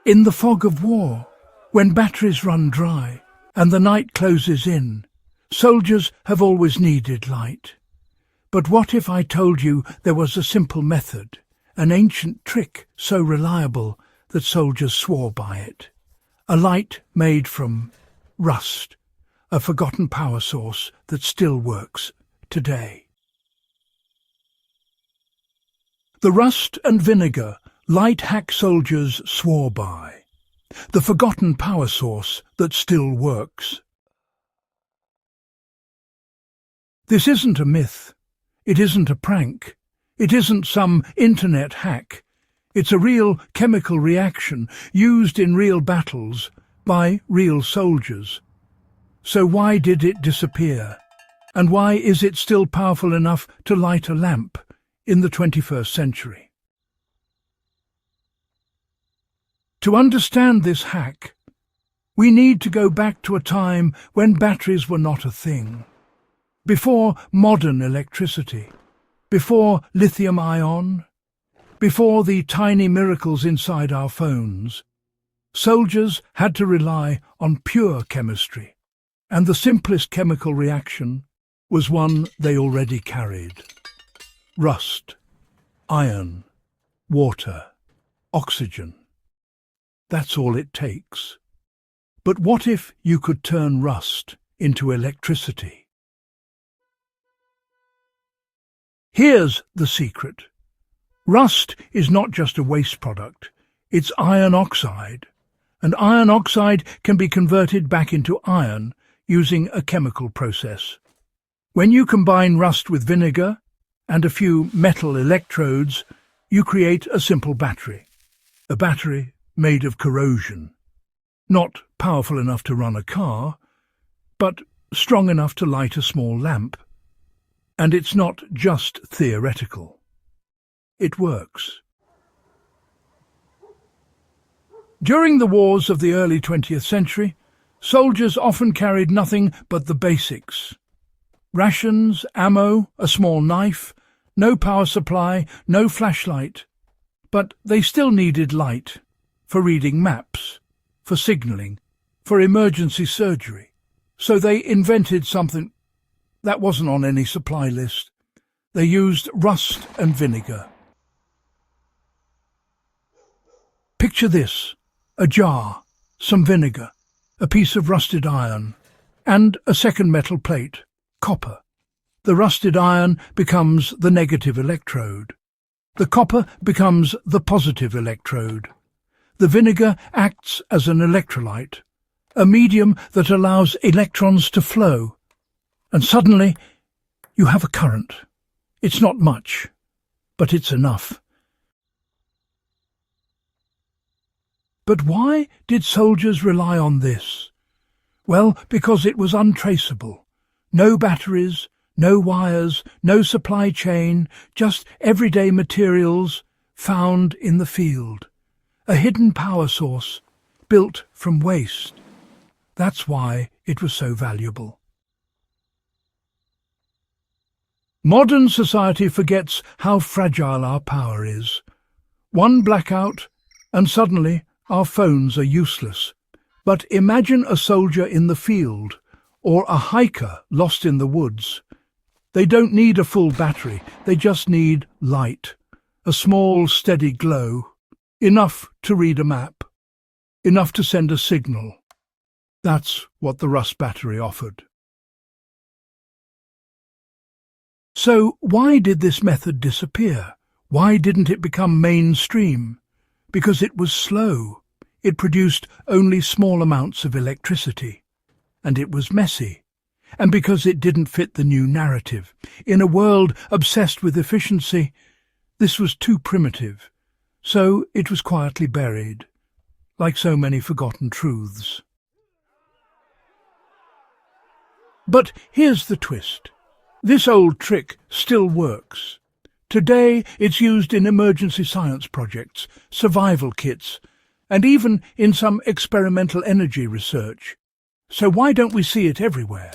In the fog of war, when batteries run dry and the night closes in, soldiers have always needed light. But what if I told you there was a simple method, an ancient trick so reliable that soldiers swore by it? A light made from rust, a forgotten power source that still works today. The Rust and Vinegar Light Hack soldiers swore by. The forgotten power source that still works. This isn't a myth. It isn't a prank. It isn't some internet hack. It's a real chemical reaction used in real battles by real soldiers. So why did it disappear? And why is it still powerful enough to light a lamp in the 21st century? To understand this hack, we need to go back to a time when batteries were not a thing. Before modern electricity, before lithium-ion, before the tiny miracles inside our phones, soldiers had to rely on pure chemistry, and the simplest chemical reaction was one they already carried. Rust, iron, water, oxygen. That's all it takes. But what if you could turn rust into electricity? Here's the secret. Rust is not just a waste product, it's iron oxide. And iron oxide can be converted back into iron using a chemical process. When you combine rust with vinegar and a few metal electrodes, you create a simple battery. A battery made of corrosion. Not powerful enough to run a car, but strong enough to light a small lamp. And it's not just theoretical. It works. During the wars of the early 20th century, soldiers often carried nothing but the basics. Rations, ammo, a small knife, no power supply, no flashlight. But they still needed light for reading maps, for signalling, for emergency surgery. So they invented something that wasn't on any supply list. They used rust and vinegar. Picture this: a jar, some vinegar, a piece of rusted iron, and a second metal plate, copper. The rusted iron becomes the negative electrode. The copper becomes the positive electrode. The vinegar acts as an electrolyte, a medium that allows electrons to flow. And suddenly, you have a current. It's not much, but it's enough. But why did soldiers rely on this? Well, because it was untraceable. No batteries, no wires, no supply chain, just everyday materials found in the field. A hidden power source, built from waste. That's why it was so valuable. Modern society forgets how fragile our power is. One blackout, and suddenly our phones are useless. But imagine a soldier in the field, or a hiker lost in the woods. They don't need a full battery, they just need light. A small, steady glow. Enough to read a map. Enough to send a signal. That's what the Rust battery offered. So why did this method disappear? Why didn't it become mainstream? Because it was slow. It produced only small amounts of electricity. And it was messy. And because it didn't fit the new narrative. In a world obsessed with efficiency, this was too primitive. So it was quietly buried, like so many forgotten truths. But here's the twist. This old trick still works. Today it's used in emergency science projects, survival kits, and even in some experimental energy research. So why don't we see it everywhere?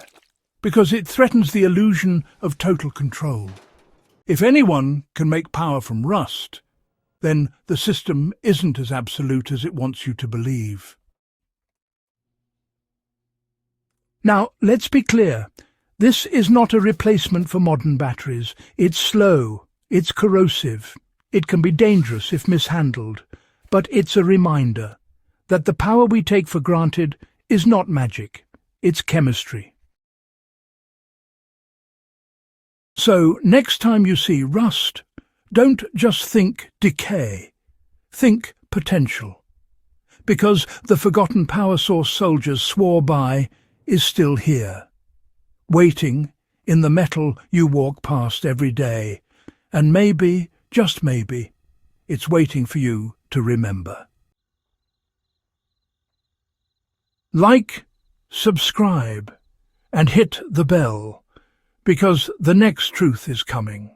Because it threatens the illusion of total control. If anyone can make power from rust, then the system isn't as absolute as it wants you to believe. Now, let's be clear. This is not a replacement for modern batteries. It's slow, it's corrosive, it can be dangerous if mishandled, but it's a reminder that the power we take for granted is not magic, it's chemistry. So, next time you see rust, don't just think decay, think potential. Because the forgotten power source soldiers swore by is still here, waiting in the metal you walk past every day, and maybe, just maybe, it's waiting for you to remember. Like, subscribe, and hit the bell, because the next truth is coming.